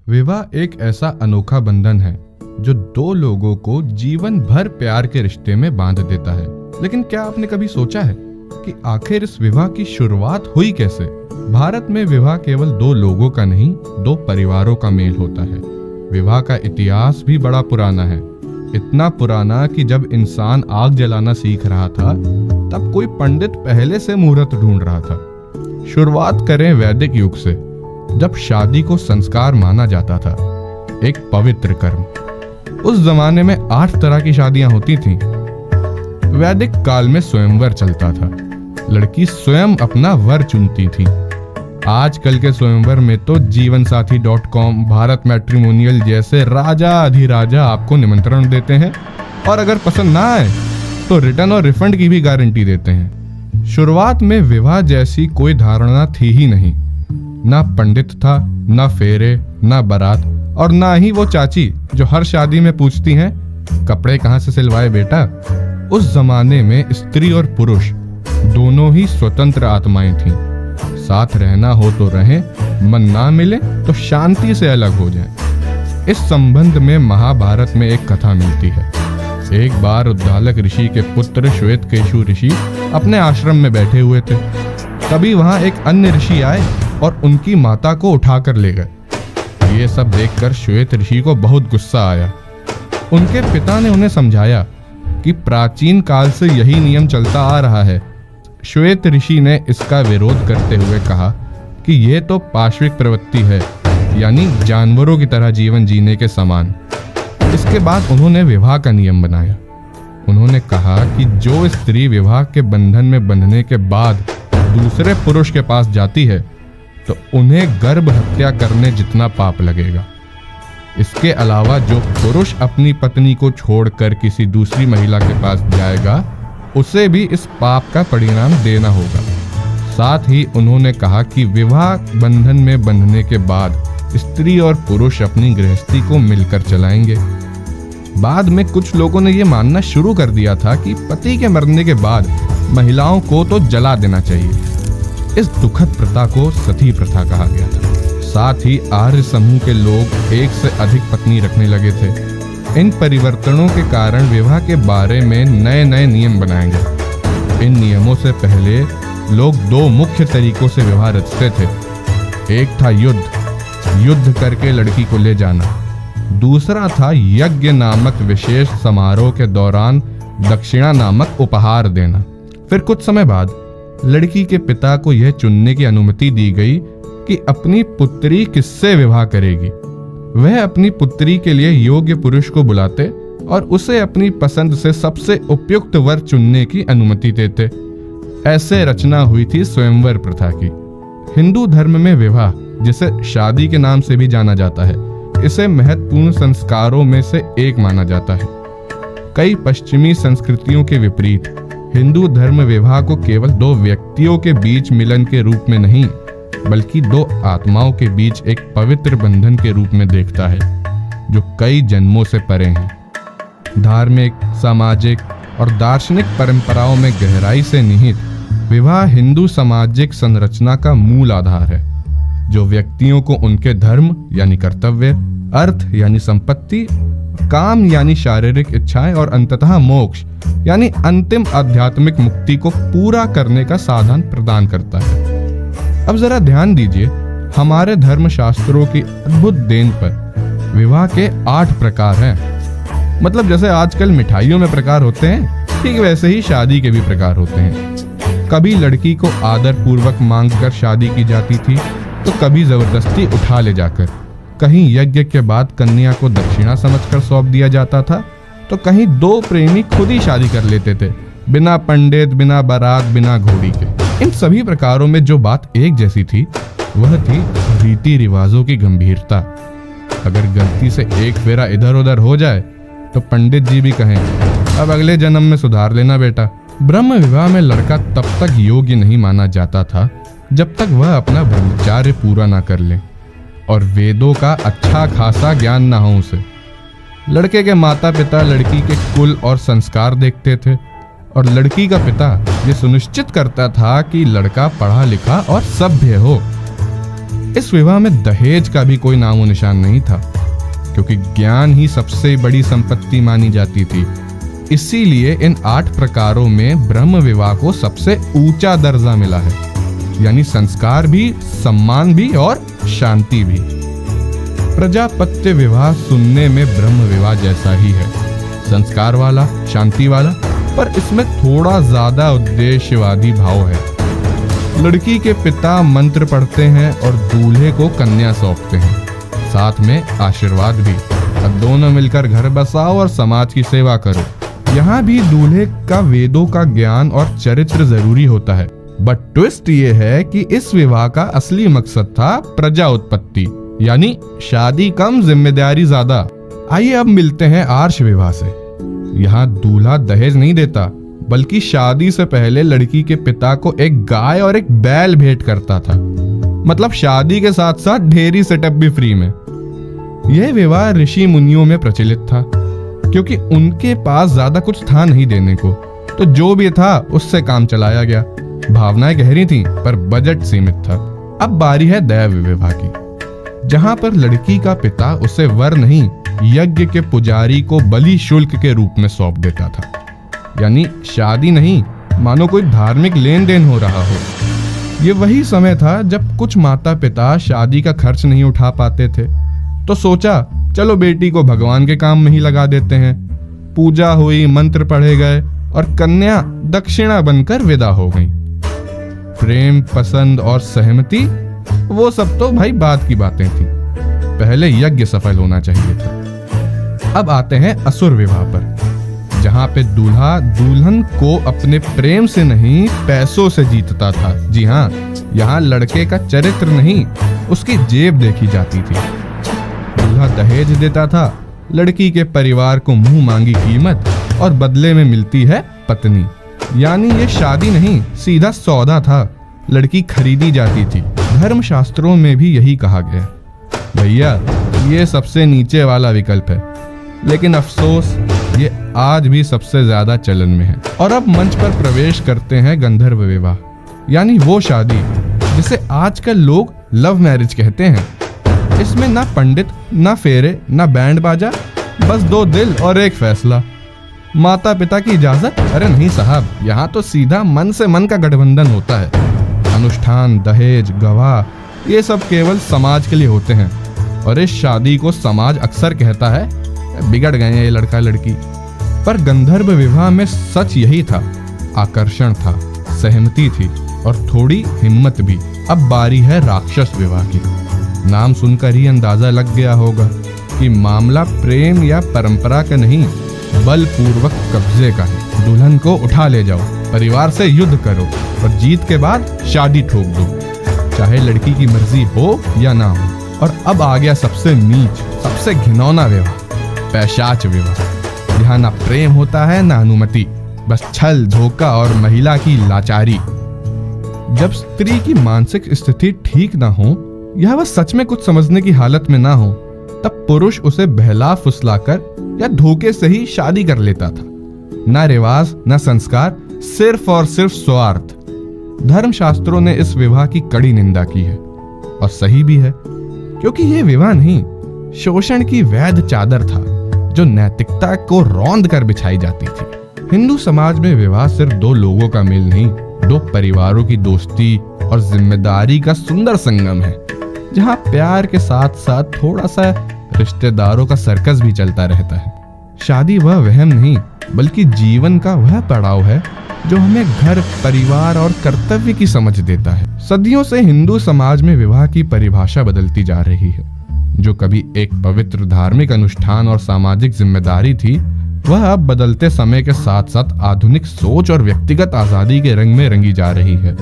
विवाह एक ऐसा अनोखा बंधन है जो दो लोगों को जीवन भर प्यार के रिश्ते में बांध देता है। लेकिन क्या आपने कभी सोचा है कि आखिर इस विवाह की शुरुआत हुई कैसे? भारत में विवाह केवल दो लोगों का नहीं, दो परिवारों का मेल होता है। विवाह का इतिहास भी बड़ा पुराना है, इतना पुराना कि जब इंसान आग जलाना सीख रहा था तब कोई पंडित पहले से मुहूर्त ढूंढ रहा था। शुरुआत करें वैदिक युग से, जब शादी को संस्कार माना जाता था, एक पवित्र कर्म। उस जमाने में 8 तरह की शादियां होती थीं। वैदिक काल में स्वयंवर चलता था, लड़की स्वयं अपना वर चुनती थी। आजकल के स्वयंवर में तो जीवनसाथी.com, भारत मैट्रिमोनियल जैसे राजा अधिराजा आपको निमंत्रण देते हैं और अगर पसंद ना आए तो रिटर्न और रिफंड की भी गारंटी देते हैं। शुरुआत में विवाह जैसी कोई धारणा थी ही नहीं। ना पंडित था, ना फेरे, ना बारात और ना ही वो चाची जो हर शादी में पूछती हैं, कपड़े कहाँ से सिलवाए बेटा। उस जमाने में स्त्री और पुरुष दोनों ही स्वतंत्र आत्माएं थीं। साथ रहना हो तो रहें, मन ना मिले तो शांति से अलग हो जाएं। इस संबंध में महाभारत में एक कथा मिलती है। एक बार उद्दालक ऋषि के पुत्र श्वेतकेशु ऋषि अपने आश्रम में बैठे हुए थे। तभी वहां एक अन्य ऋषि आए और उनकी माता को उठाकर ले गए। ये सब देखकर श्वेत ऋषि को बहुत गुस्सा आया। उनके पिता ने उन्हें समझाया कि प्राचीन काल से यही नियम चलता आ रहा है। श्वेत ऋषि ने इसका विरोध करते हुए कहा कि यह तो पाशविक प्रवृत्ति है, यानी जानवरों की तरह जीवन जीने के समान। इसके बाद उन्होंने विवाह का नियम बनाया। उन्होंने कहा कि जो स्त्री विवाह के बंधन में बंधने के बाद दूसरे पुरुष के पास जाती है तो उन्हें गर्भ हत्या करने जितना पाप लगेगा। इसके अलावा जो पुरुष अपनी पत्नी को छोड़कर किसी दूसरी महिला के पास जाएगा उसे भी इस पाप का परिणाम देना होगा। साथ ही उन्होंने कहा कि विवाह बंधन में बंधने के बाद स्त्री और पुरुष अपनी गृहस्थी को मिलकर चलाएंगे। बाद में कुछ लोगों ने यह मानना शुरू कर दिया था कि पति के मरने के बाद महिलाओं को तो जला देना चाहिए। इस दुखद प्रथा को सती प्रथा कहा गया था। साथ ही आर्य समूह के लोग एक से अधिक पत्नी रखने लगे थे। इन परिवर्तनों के कारण विवाह के बारे में नए नए नियम बनाए गए। इन नियमों से पहले लोग दो मुख्य तरीकों से विवाह रचते थे। एक था युद्ध करके लड़की को ले जाना। दूसरा था यज्ञ नामक विशेष समारोह के दौरान दक्षिणा नामक उपहार देना। फिर कुछ समय बाद लड़की के पिता को यह चुनने की अनुमति दी गई कि अपनी पुत्री किससे विवाह करेगी। वह अपनी पुत्री के लिए योग्य पुरुष को बुलाते और उसे अपनी पसंद से सबसे उपयुक्त वर चुनने की अनुमति देते। ऐसे रचना हुई थी स्वयंवर प्रथा की। हिंदू धर्म में विवाह, जिसे शादी के नाम से भी जाना जाता है, इसे महत्वपूर्ण संस्कारों में से एक माना जाता है। कई पश्चिमी संस्कृतियों के विपरीत हिंदू धर्म विवाह को केवल दो व्यक्तियों के बीच मिलन के रूप में नहीं, बल्कि दो आत्माओं के बीच एक पवित्र बंधन के रूप में देखता है, जो कई जन्मों से परे हैं। धार्मिक, सामाजिक और दार्शनिक परंपराओं में गहराई से निहित विवाह हिंदू सामाजिक संरचना का मूल आधार है, जो व्यक्तियों को उनके धर्म यानी कर्तव्य, अर्थ यानी संपत्ति, काम यानी शारीरिक इच्छाएं और अंततः मोक्ष यानी अंतिम आध्यात्मिक मुक्ति को पूरा करने का साधन प्रदान करता है। अब जरा ध्यान दीजिए, हमारे धर्म शास्त्रों की अद्भुत देन पर विवाह के 8 प्रकार हैं। मतलब जैसे आजकल मिठाइयों में प्रकार होते हैं, ठीक वैसे ही शादी के भी प्रकार होते हैं। कभी लड़की को आदर पूर्वक मांगकर शादी की जाती थी, तो कभी जबरदस्ती उठा ले जाकर। कहीं यज्ञ के बाद कन्या को दक्षिणा समझकर सौंप दिया जाता था, तो कहीं दो प्रेमी खुद ही शादी कर लेते थे, बिना पंडित, बिना बारात, बिना घोड़ी के। इन सभी प्रकारों में जो बात एक जैसी थी वह थी रीति रिवाजों की गंभीरता। अगर गलती से एक फेरा इधर उधर हो जाए तो पंडित जी भी कहें, अब अगले जन्म में सुधार लेना बेटा। ब्रह्म विवाह में लड़का तब तक योग्य नहीं माना जाता था जब तक वह अपना ब्रह्मचार्य पूरा ना कर ले और वेदों का अच्छा खासा ज्ञान ना हो उसे। लड़के के माता पिता लड़की के कुल और संस्कार देखते थे और लड़की का पिता ये सुनिश्चित करता था कि लड़का पढ़ा लिखा और सभ्य हो। इस विवाह में दहेज का भी कोई नामो निशान नहीं था, क्योंकि ज्ञान ही सबसे बड़ी संपत्ति मानी जाती थी। इसीलिए इन 8 प्रकारों में ब्रह्म विवाह को सबसे ऊंचा दर्जा मिला है, यानी संस्कार भी, सम्मान भी और शांति भी। प्रजापत्य विवाह सुनने में ब्रह्म विवाह जैसा ही है, संस्कार वाला, शांति वाला, पर इसमें थोड़ा ज्यादा उद्देश्यवादी भाव है। लड़की के पिता मंत्र पढ़ते हैं और दूल्हे को कन्या सौंपते हैं, साथ में आशीर्वाद भी। अब दोनों मिलकर घर बसाओ और समाज की सेवा करो। यहाँ भी दूल्हे का वेदों का ज्ञान और चरित्र जरूरी होता है, बट ट्विस्ट ये है कि इस विवाह का असली मकसद था प्रजा उत्पत्ति, यानी शादी कम जिम्मेदारी ज्यादा। आइए अब मिलते हैं आर्ष विवाह से। यहाँ दूल्हा दहेज नहीं देता, बल्कि शादी से पहले लड़की के पिता को एक गाय और एक बैल भेंट करता था। मतलब शादी के साथ साथ ढेरी सेटअप भी फ्री में। यह विवाह ऋषि मुनियों में प्रचलित था, क्योंकि उनके पास ज्यादा कुछ था नहीं देने को, तो जो भी था उससे काम चलाया गया। भावनाएं गहरी थीं, पर बजट सीमित था। अब बारी है दैव विवाह की, जहां पर लड़की का पिता उसे वर नहीं, यज्ञ के पुजारी को बलि शुल्क के रूप में सौंप देता था। यानी शादी नहीं, मानो कोई धार्मिक लेन देन हो रहा हो। ये वही समय था जब कुछ माता पिता शादी का खर्च नहीं उठा पाते थे, तो सोचा चलो बेटी को भगवान के काम में ही लगा देते हैं। पूजा हुई, मंत्र पढ़े गए और कन्या दक्षिणा बनकर विदा हो गई। प्रेम, पसंद और सहमति, वो सब तो भाई बात की बातें थी, पहले यज्ञ सफल होना चाहिए था। अब आते हैं असुर विवाह पर, जहां पे दूल्हा दुल्हन को अपने प्रेम से नहीं, पैसों से जीतता था। जी हाँ, यहाँ लड़के का चरित्र नहीं, उसकी जेब देखी जाती थी। दूल्हा दहेज देता था, लड़की के परिवार को मुंह मांगी कीमत और बदले में मिलती है पत्नी। यानी ये शादी नहीं, सीधा सौदा था, लड़की खरीदी जाती थी। धर्मशास्त्रों में भी यही कहा गया। भैया, ये सबसे नीचे वाला विकल्प है, लेकिन अफसोस ये आज भी सबसे ज्यादा चलन में है। और अब मंच पर प्रवेश करते हैं गंधर्व विवाह, यानी वो शादी जिसे आजकल लोग लव मैरिज कहते हैं। इसमें ना पंडित, ना फेरे, ना बैंड बाजा, बस 2 दिल और एक फैसला। माता पिता की इजाजत? अरे नहीं साहब, यहाँ तो सीधा मन से मन का गठबंधन होता है। अनुष्ठान, दहेज, गवाह, ये सब केवल समाज के लिए होते हैं, और इस शादी को समाज अक्सर कहता है बिगड़ गए हैं ये लड़का लड़की। पर गंधर्व विवाह में सच यही था, आकर्षण था, सहमति थी और थोड़ी हिम्मत भी। अब बारी है राक्षस विवाह की। नाम सुनकर ही अंदाजा लग गया होगा कि मामला प्रेम या परंपरा का नहीं, बलपूर्वक कब्जे का है। दुल्हन को उठा ले जाओ, परिवार से युद्ध करो और जीत के बाद शादी ठोक दो, चाहे लड़की की मर्जी हो या ना हो। और अब आ गया सबसे नीच, सबसे घिनौना विवाह, पैशाच विवाह। यहाँ ना प्रेम होता है, ना अनुमति, बस छल, धोखा और महिला की लाचारी। जब स्त्री की मानसिक स्थिति ठीक ना हो या वह सच में कुछ समझने की हालत में ना हो, तब पुरुष उसे बहला फुसलाकर या धोखे से ही शादी कर लेता था। ना रिवाज, ना संस्कार, सिर्फ और सिर्फ स्वार्थ। धर्मशास्त्रों ने इस विवाह की कड़ी निंदा की है, और सही भी है, क्योंकि यह विवाह नहीं, शोषण की वैध चादर था जो नैतिकता को रौंद कर बिछाई जाती थी। हिंदू समाज में विवाह सिर्फ 2 लोगों का मेल नहीं, 2 परिवारों की दोस्ती और जिम्मेदारी का सुंदर संगम है, जहाँ प्यार के साथ साथ थोड़ा सा रिश्तेदारों का सर्कस भी चलता रहता है। शादी वह वहम नहीं, बल्कि जीवन का वह पड़ाव है जो हमें घर, परिवार और कर्तव्य की समझ देता है। सदियों से हिंदू समाज में विवाह की परिभाषा बदलती जा रही है। जो कभी एक पवित्र धार्मिक अनुष्ठान और सामाजिक जिम्मेदारी थी, वह अब बदलते समय के साथ साथ आधुनिक सोच और व्यक्तिगत आजादी के रंग में रंगी जा रही है।